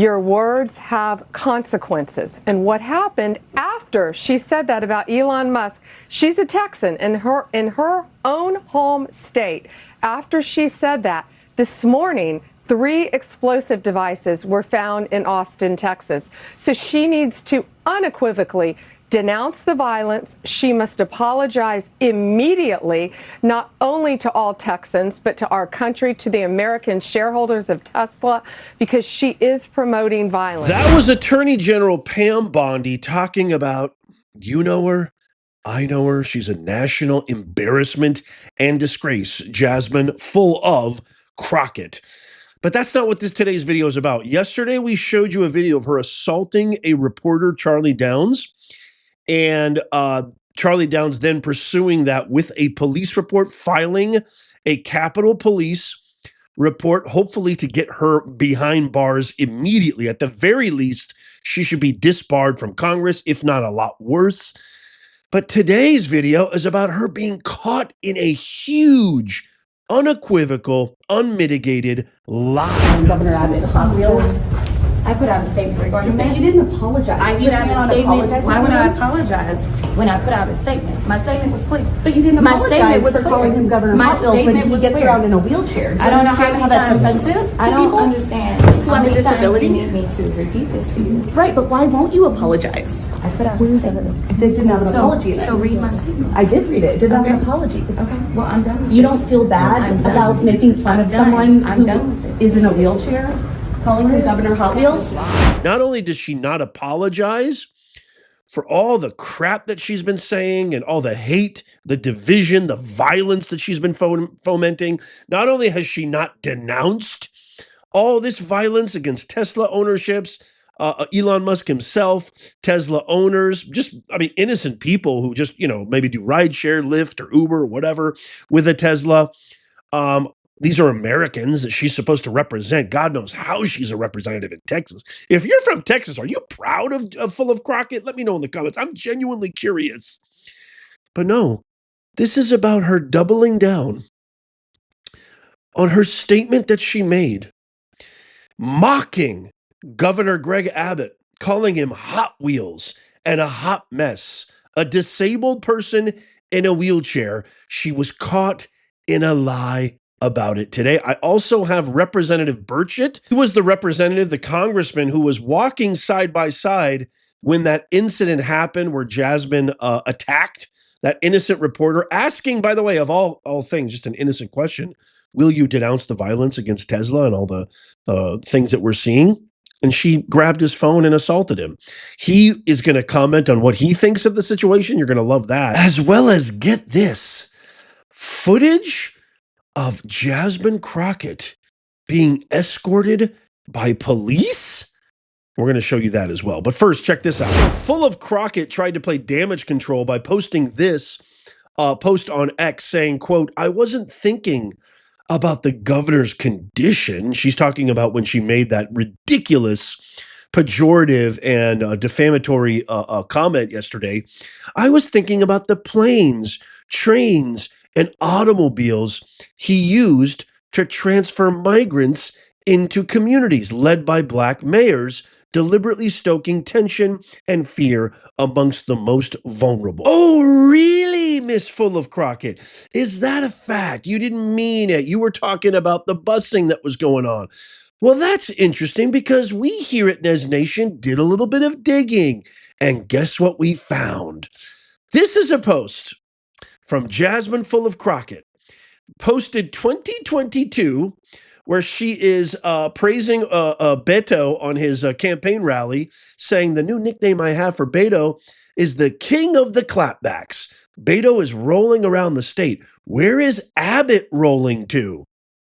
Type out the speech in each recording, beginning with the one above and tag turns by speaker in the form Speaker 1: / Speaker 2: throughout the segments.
Speaker 1: Your words have consequences. And what happened after she said that about Elon Musk? She's a Texan in her own home state. After she said that, this morning, 3 explosive devices were found in Austin, Texas. So she needs to unequivocally denounce the violence. She must apologize immediately, not only to all Texans, but to our country, to the American shareholders of Tesla, because she is promoting violence.
Speaker 2: That was Attorney General Pam Bondi talking about, you know her, I know her, she's a national embarrassment and disgrace, Jasmine, full of Crockett. But that's not what today's video is about. Yesterday, we showed you a video of her assaulting a reporter, Charlie Downs, and Charlie Downs then pursuing that with a police report, filing a Capitol Police report, hopefully to get her behind bars immediately. At the very least, she should be disbarred from Congress, if not a lot worse. But today's video is about her being caught in a huge, unequivocal, unmitigated lie.
Speaker 3: Governor Abbott, Hot Wheels. I put out a statement regarding that.
Speaker 4: You didn't apologize.
Speaker 3: I put out a statement. Why would I apologize when I put out a statement? My statement was clear.
Speaker 4: But you didn't apologize for
Speaker 3: clear.
Speaker 4: calling him Governor Hot Wheels when he gets around in a wheelchair.
Speaker 3: I don't know how that's offensive to people. I don't understand.
Speaker 4: People have a disability.
Speaker 3: You need me to repeat this to you.
Speaker 4: Right, but why won't you apologize?
Speaker 3: I put out a statement.
Speaker 4: They didn't have an apology then.
Speaker 3: So read my statement.
Speaker 4: I did read it. It didn't have an apology.
Speaker 3: Okay, well, I'm done with
Speaker 4: You
Speaker 3: this.
Speaker 4: don't feel bad
Speaker 3: I'm done
Speaker 4: about
Speaker 3: with
Speaker 4: making
Speaker 3: this.
Speaker 4: fun
Speaker 3: I'm
Speaker 4: of
Speaker 3: done.
Speaker 4: someone
Speaker 3: I'm done with
Speaker 4: who
Speaker 3: this.
Speaker 4: is in a wheelchair? Calling him Governor Hot Wheels?
Speaker 2: Not only does she not apologize for all the crap that she's been saying and all the hate, the division, the violence that she's been fomenting, not only has she not denounced all this violence against Tesla ownerships, Elon Musk himself, Tesla owners, innocent people who just, maybe do rideshare, Lyft or Uber or whatever with a Tesla. These are Americans that she's supposed to represent. God knows how she's a representative in Texas. If you're from Texas, are you proud of Full of Crockett? Let me know in the comments. I'm genuinely curious. But no, this is about her doubling down on her statement that she made, mocking Governor Greg Abbott, calling him Hot Wheels and a hot mess, a disabled person in a wheelchair. She was caught in a lie about it today. I also have Representative Burchett. He was the representative, the congressman who was walking side by side when that incident happened where Jasmine attacked that innocent reporter, asking, by the way, of all things, just an innocent question, will you denounce the violence against Tesla and all the things that we're seeing? And she grabbed his phone and assaulted him. He is going to comment on what he thinks of the situation. You're going to love that. As well as, get this, footage of Jasmine Crockett being escorted by police? We're going to show you that as well. But first, check this out. Full of Crockett tried to play damage control by posting this post on X saying, quote, "I wasn't thinking about the governor's condition." She's talking about when she made that ridiculous, pejorative and defamatory comment yesterday. "I was thinking about the planes, trains, and automobiles he used to transfer migrants into communities led by Black mayors, deliberately stoking tension and fear amongst the most vulnerable." Oh, really, Miss Full of Crockett? Is that a fact? You didn't mean it. You were talking about the busing that was going on. Well, that's interesting because we here at Nez Nation did a little bit of digging. And guess what we found? This is a post from Jasmine Full of Crockett, posted 2022, where she is praising Beto on his campaign rally, saying the new nickname I have for Beto is the king of the clapbacks. Beto is rolling around the state. Where is Abbott rolling to?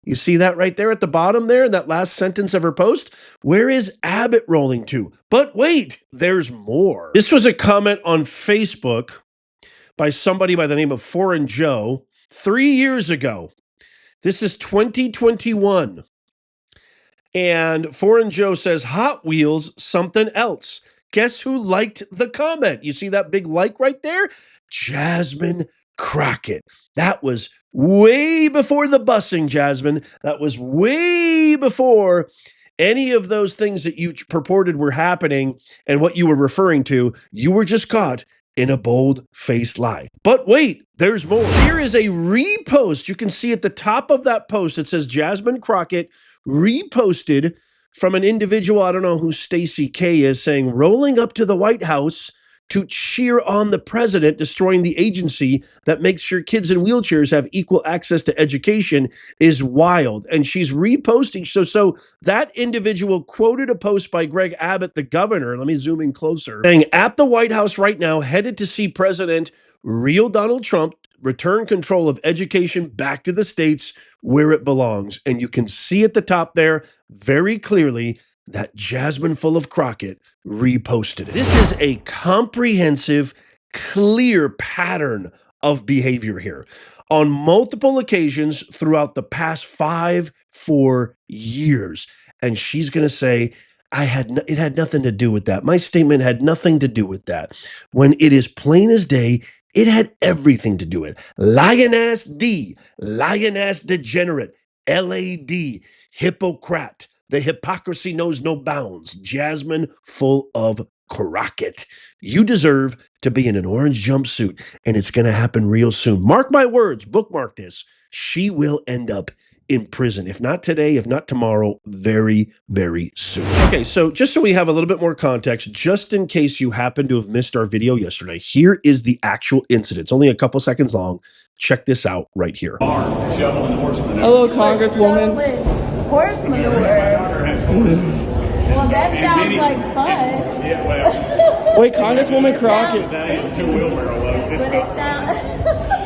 Speaker 2: You see that right there at the bottom there, in that last sentence of her post? Where is Abbott rolling to? But wait, there's more. This was a comment on Facebook by somebody by the name of Foreign Joe 3 years ago. This is 2021. And Foreign Joe says, Hot Wheels, something else. Guess who liked the comment? You see that big like right there? Jasmine Crockett. That was way before the busing, Jasmine. That was way before Any of those things that you purported were happening and what you were referring to, you were just caught in a bold-faced lie. But wait, there's more. Here is a repost. You can see at the top of that post, it says Jasmine Crockett reposted from an individual, I don't know who Stacey K is, saying, rolling up to the White House to cheer on the president, destroying the agency that makes sure kids in wheelchairs have equal access to education is wild. And she's reposting. So that individual quoted a post by Greg Abbott, the governor. Let me zoom in closer. Saying, at the White House right now, headed to see President real Donald Trump return control of education back to the states where it belongs. And you can see at the top there very clearly that Jasmine full of Crockett reposted it. This is a comprehensive, clear pattern of behavior here on multiple occasions throughout the past 4 years. And she's going to say, it had nothing to do with that. My statement had nothing to do with that. When it is plain as day, it had everything to do with it. Lioness D, lioness degenerate, LAD, hypocrite. The hypocrisy knows no bounds. Jasmine full of Crockett. You deserve to be in an orange jumpsuit, and it's going to happen real soon. Mark my words, bookmark this. She will end up in prison. If not today, if not tomorrow, very, very soon. Okay, so just so we have a little bit more context, just in case you happen to have missed our video yesterday, here is the actual incident. It's only a couple seconds long. Check this out right here.
Speaker 5: Hello, Congresswoman.
Speaker 3: Horse manure. Well, that sounds like fun.
Speaker 5: Wait, Congresswoman Crockett.
Speaker 3: But it sounds.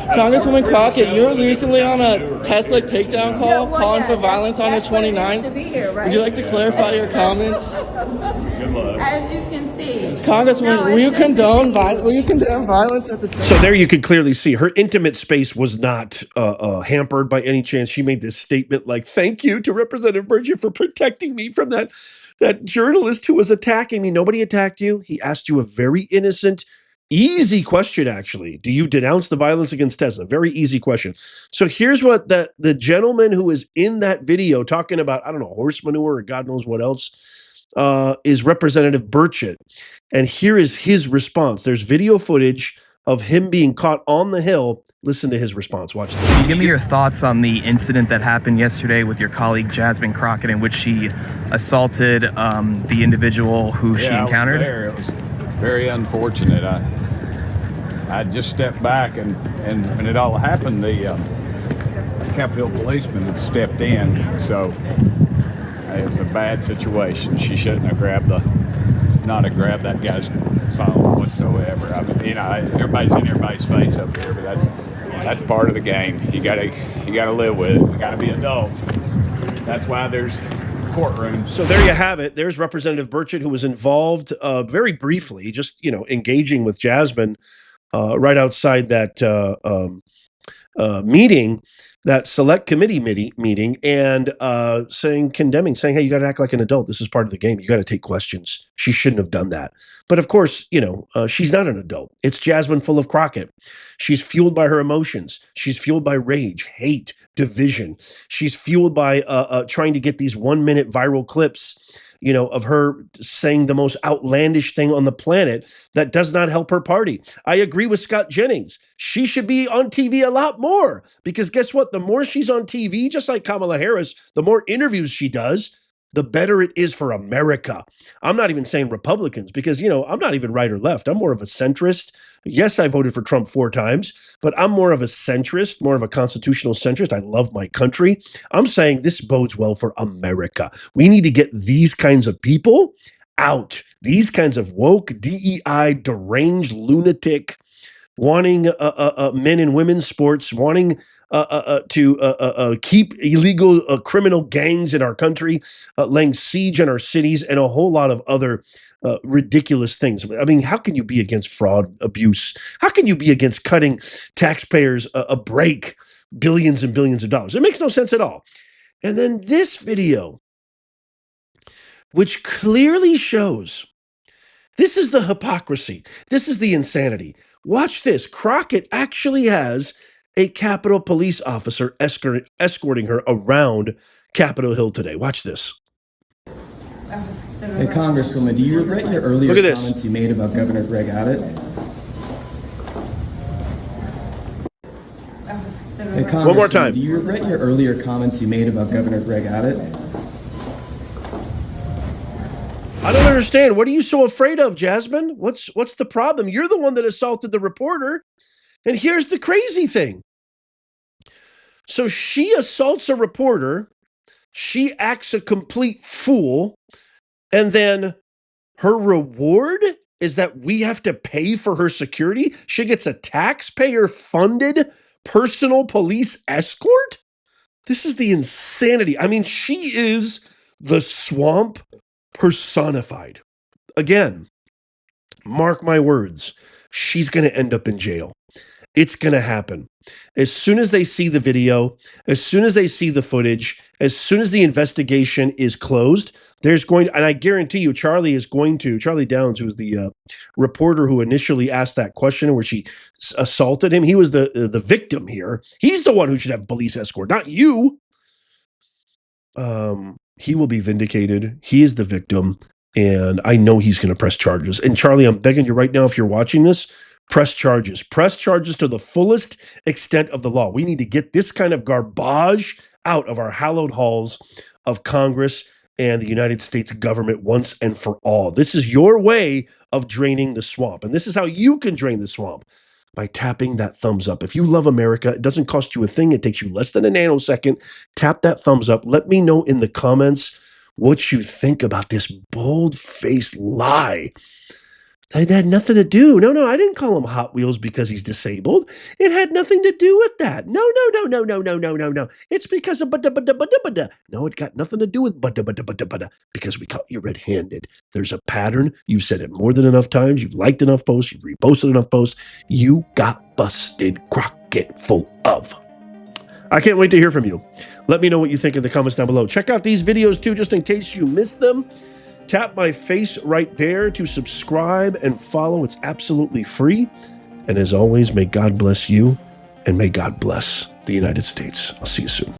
Speaker 5: Congresswoman Crockett, you were recently on a Tesla takedown call calling for violence on the 29th. Would you like to clarify your comments?
Speaker 3: As you can see.
Speaker 5: Congresswoman, will you condone violence at the
Speaker 2: So there you could clearly see her intimate space was not hampered by any chance. She made this statement like, thank you to Representative Burchett for protecting me from that journalist who was attacking me. Nobody attacked you. He asked you a very innocent, easy question, actually. Do you denounce the violence against Tesla? Very easy question. So here's what the gentleman who was in that video talking about, I don't know, horse manure or God knows what else, is Representative Burchett. And here is his response. There's video footage of him being caught on the Hill. Listen to his response. Watch this.
Speaker 6: Can you give me your thoughts on the incident that happened yesterday with your colleague Jasmine Crockett, in which she assaulted the individual who she encountered?
Speaker 7: It was very unfortunate. I just stepped back, and when it all happened, the Capitol policeman had stepped in, so it was a bad situation. She shouldn't have grabbed that guy's phone whatsoever. I mean, everybody's in everybody's face up here, but that's part of the game. You gotta live with it. We gotta be adults. That's why there's courtrooms.
Speaker 2: So there you have it. There's Representative Burchett, who was involved very briefly, just engaging with Jasmine right outside that meeting, that select committee meeting, and saying, hey, you got to act like an adult. This is part of the game. You got to take questions. She shouldn't have done that. But of course, she's not an adult. It's Jasmine full of Crockett. She's fueled by her emotions. She's fueled by rage, hate, division. She's fueled by trying to get these 1-minute viral clips, of her saying the most outlandish thing on the planet that does not help her party. I agree with Scott Jennings. She should be on TV a lot more, because guess what? The more she's on TV, just like Kamala Harris, the more interviews she does, the better it is for America. I'm not even saying Republicans, because, I'm not even right or left. I'm more of a centrist. Yes, I voted for Trump 4 times, but I'm more of a centrist, more of a constitutional centrist. I love my country. I'm saying this bodes well for America. We need to get these kinds of people out, these kinds of woke, DEI, deranged, lunatic, wanting men and women's sports, wanting to keep illegal criminal gangs in our country, laying siege on our cities, and a whole lot of other ridiculous things. I mean, how can you be against fraud, abuse? How can you be against cutting taxpayers a break, billions and billions of dollars? It makes no sense at all. And then this video, which clearly shows this is the hypocrisy. This is the insanity. Watch this. Crockett actually has a Capitol police officer escorting her around Capitol Hill today. Watch this.
Speaker 8: Hey, Congresswoman, do you regret your earlier
Speaker 2: Look at this.
Speaker 8: comments you made about Governor Greg Abbott? Hey, Congresswoman,
Speaker 2: One more time.
Speaker 8: do you regret your earlier comments you made about Governor Greg Abbott?
Speaker 2: I don't understand. What are you so afraid of, Jasmine? What's the problem? You're the one that assaulted the reporter. And here's the crazy thing. So she assaults a reporter. She acts a complete fool. And then her reward is that we have to pay for her security. She gets a taxpayer-funded personal police escort? This is the insanity. I mean, she is the swamp personified. Again, mark my words, she's going to end up in jail. It's going to happen. As soon as they see the video, as soon as they see the footage, as soon as the investigation is closed, there's going to, and I guarantee you, Charlie Downs, who was the reporter who initially asked that question where she assaulted him, he was the victim here. He's the one who should have police escort, not you. He will be vindicated. He is the victim, and I know he's going to press charges. And Charlie, I'm begging you right now, if you're watching this, press charges. Press charges to the fullest extent of the law. We need to get this kind of garbage out of our hallowed halls of Congress and the United States government once and for all. This is your way of draining the swamp. And this is how you can drain the swamp, by tapping that thumbs up. If you love America, it doesn't cost you a thing. It takes you less than a nanosecond. Tap that thumbs up. Let me know in the comments what you think about this bold-faced lie. It had nothing to do. No, I didn't call him Hot Wheels because he's disabled. It had nothing to do with that. No. It's because of bada. No, it got nothing to do with bada, because we caught you red-handed. There's a pattern. You've said it more than enough times. You've liked enough posts. You've reposted enough posts. You got busted, Crockett full of. I can't wait to hear from you. Let me know what you think in the comments down below. Check out these videos too, just in case you missed them. Tap my face right there to subscribe and follow. It's absolutely free. And as always, may God bless you and may God bless the United States. I'll see you soon.